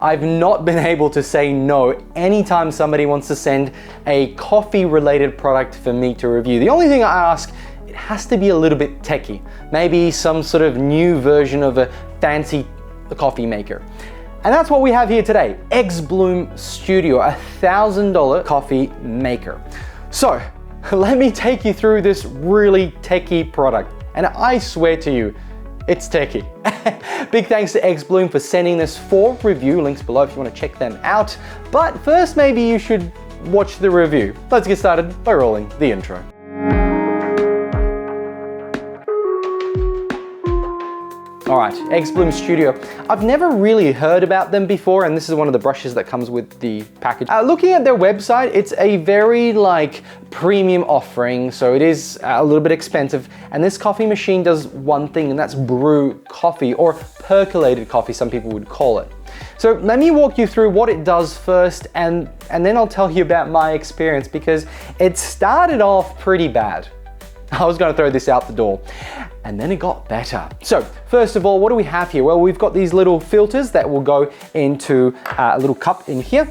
I've not been able to say no anytime somebody wants to send a coffee related product for me to review. The only thing I ask, it has to be a little bit techy. Maybe some sort of new version of a fancy coffee maker. And that's what we have here today, xBloom Studio, a $1,000 coffee maker. So let me take you through this really techy product. And I swear to you, it's techy. Big thanks to xBloom for sending this for review. Links below if you want to check them out. But first, maybe you should watch the review. Let's get started by rolling the intro. All right, xBloom Studio. I've never really heard about them before, and this is one of the brushes that comes with the package. Looking at their website, it's a very premium offering, so it is a little bit expensive. And this coffee machine does one thing, and that's brew coffee, or percolated coffee, some people would call it. So let me walk you through what it does first, and then I'll tell you about my experience, because it started off pretty bad. I was gonna throw this out the door. And then it got better. So first of all, what do we have here? Well, we've got these little filters that will go into a little cup in here.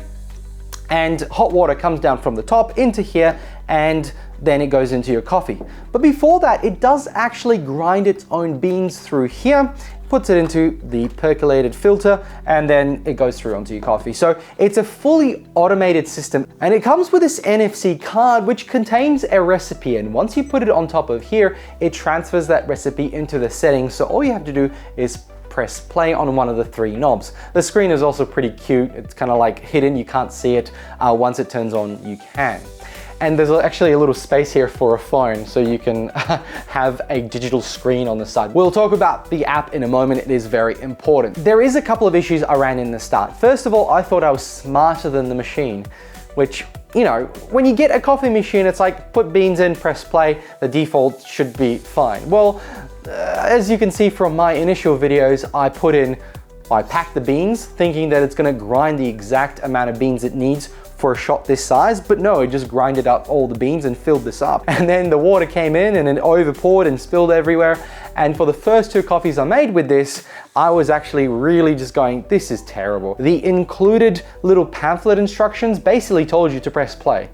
And hot water comes down from the top into here, and then it goes into your coffee. But before that, it does actually grind its own beans through here, puts it into the percolated filter, and then it goes through onto your coffee. So it's a fully automated system, and it comes with this NFC card which contains a recipe, and once you put it on top of here, it transfers that recipe into the settings. So all you have to do is press play on one of the three knobs. The screen is also pretty cute. It's kind of hidden, you can't see it. Once it turns on, you can. And there's actually a little space here for a phone, so you can have a digital screen on the side. We'll talk about the app in a moment. It is very important. There is a couple of issues I ran in the start. First of all, I thought I was smarter than the machine, which, you know, when you get a coffee machine, it's like put beans in, press play, the default should be fine. Well, as you can see from my initial videos, I packed the beans thinking that it's gonna grind the exact amount of beans it needs for a shot this size, but no, it just grinded up all the beans and filled this up. And then the water came in and it over-poured and spilled everywhere. And for the first two coffees I made with this, I was actually really just going, this is terrible. The included little pamphlet instructions basically told you to press play,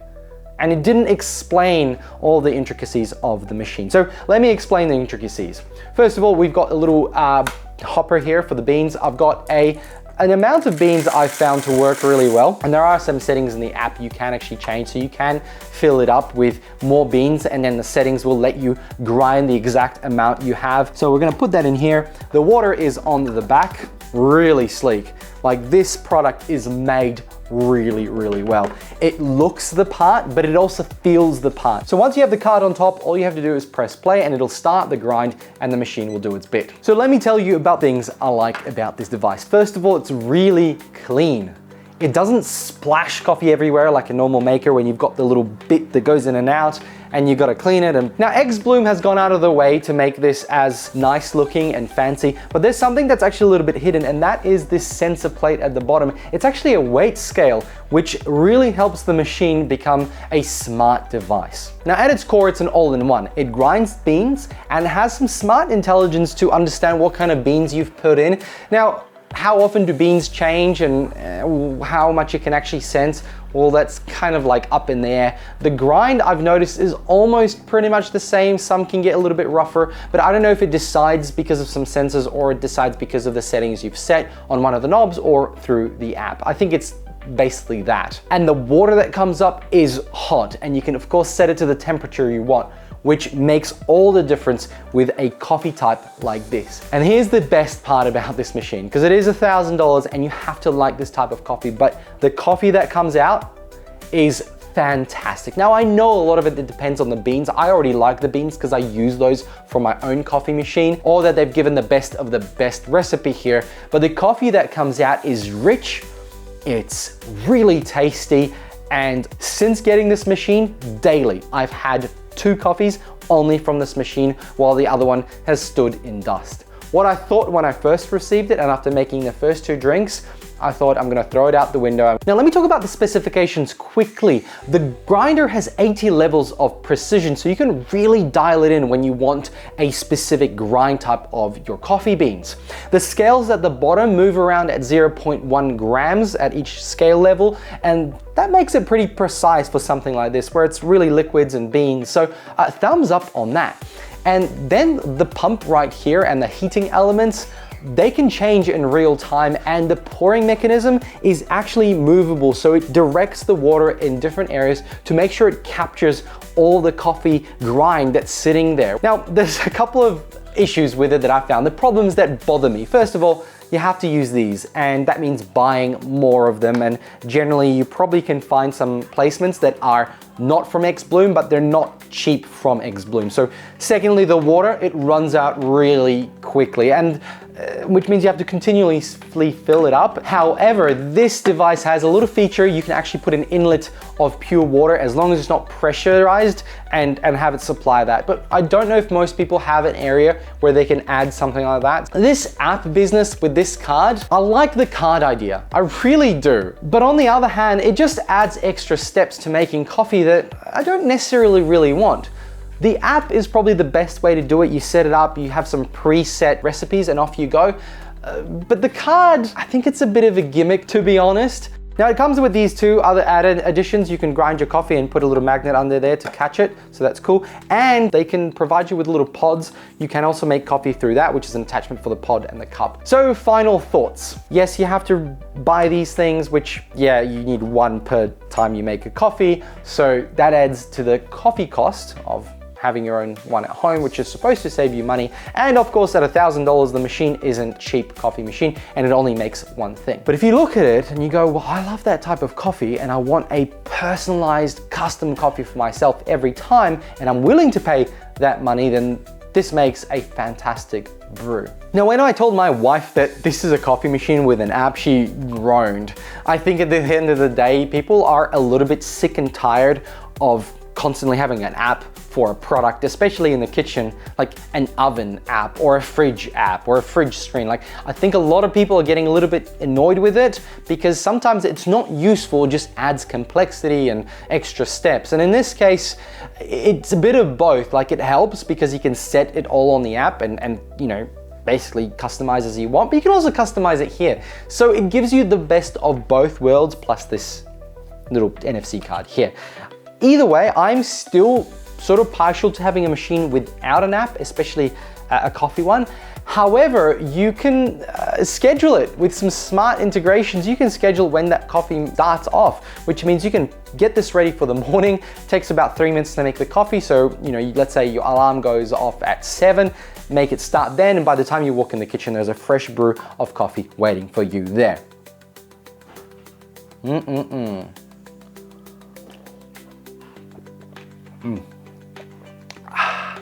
and it didn't explain all the intricacies of the machine. So let me explain the intricacies. First of all, we've got a little hopper here for the beans. I've got an amount of beans I've found to work really well. And there are some settings in the app you can actually change, so you can fill it up with more beans, and then the settings will let you grind the exact amount you have. So we're gonna put that in here. The water is on the back, really sleek. This product is made really, really well. It looks the part, but it also feels the part. So once you have the card on top, all you have to do is press play and it'll start the grind and the machine will do its bit. So let me tell you about things I like about this device. First of all, it's really clean. It doesn't splash coffee everywhere like a normal maker when you've got the little bit that goes in and out and you gotta clean it. And now xBloom has gone out of the way to make this as nice looking and fancy, but there's something that's actually a little bit hidden, and that is this sensor plate at the bottom. It's actually a weight scale, which really helps the machine become a smart device. Now at its core, it's an all-in-one. It grinds beans and has some smart intelligence to understand what kind of beans you've put in. Now, how often do beans change and how much it can actually sense? Well, that's kind of up in the air. The grind, I've noticed, is almost pretty much the same. Some can get a little bit rougher, but I don't know if it decides because of some sensors or it decides because of the settings you've set on one of the knobs or through the app. I think it's basically that. And the water that comes up is hot, and you can of course set it to the temperature you want, which makes all the difference with a coffee type like this. And here's the best part about this machine, because it is $1,000 and you have to like this type of coffee, but the coffee that comes out is fantastic. Now I know a lot of it depends on the beans. I already like the beans because I use those for my own coffee machine, or that they've given the best of the best recipe here. But the coffee that comes out is rich, it's really tasty, and since getting this machine daily, I've had 2 coffees only from this machine, while the other one has stood in dust. What I thought when I first received it and after making the first 2 drinks I thought I'm gonna throw it out the window. Now let me talk about the specifications quickly. The grinder has 80 levels of precision, so you can really dial it in when you want a specific grind type of your coffee beans. The scales at the bottom move around at 0.1 grams at each scale level, and that makes it pretty precise for something like this, where it's really liquids and beans, so thumbs up on that. And then the pump right here and the heating elements, they can change in real time, and the pouring mechanism is actually movable, so it directs the water in different areas to make sure it captures all the coffee grind that's sitting there. Now, there's a couple of issues with it that I found, the problems that bother me. First of all, you have to use these, and that means buying more of them, and generally you probably can find some placements that are not from xBloom, but they're not cheap from xBloom. So secondly, the water, it runs out really quickly, and which means you have to continually fill it up. However, this device has a little feature. You can actually put an inlet of pure water as long as it's not pressurized and have it supply that. But I don't know if most people have an area where they can add something like that. This app business with this card, I like the card idea. I really do. But on the other hand, it just adds extra steps to making coffee that I don't necessarily really want. The app is probably the best way to do it. You set it up, you have some preset recipes, and off you go. But the card, I think it's a bit of a gimmick, to be honest. Now it comes with these two other added additions. You can grind your coffee and put a little magnet under there to catch it, so that's cool. And they can provide you with little pods. You can also make coffee through that, which is an attachment for the pod and the cup. So final thoughts. Yes, you have to buy these things, which, yeah, you need one per time you make a coffee. So that adds to the coffee cost of having your own one at home, which is supposed to save you money. And of course, at $1,000, the machine isn't cheap coffee machine, and it only makes one thing. But if you look at it and you go, well, I love that type of coffee and I want a personalized custom coffee for myself every time, and I'm willing to pay that money, then this makes a fantastic brew. Now, when I told my wife that this is a coffee machine with an app, she groaned. I think at the end of the day, people are a little bit sick and tired of constantly having an app for a product, especially in the kitchen, like an oven app or a fridge app or a fridge screen. Like, I think a lot of people are getting a little bit annoyed with it because sometimes it's not useful, it just adds complexity and extra steps. And in this case, it's a bit of both. Like, it helps because you can set it all on the app and you know, basically customize as you want, but you can also customize it here. So it gives you the best of both worlds, plus this little NFC card here. Either way, I'm still sort of partial to having a machine without an app, especially a coffee one. However, you can schedule it with some smart integrations. You can schedule when that coffee starts off, which means you can get this ready for the morning. It takes about 3 minutes to make the coffee. So, you know, let's say your alarm goes off at 7, make it start then, and by the time you walk in the kitchen, there's a fresh brew of coffee waiting for you there.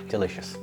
Delicious.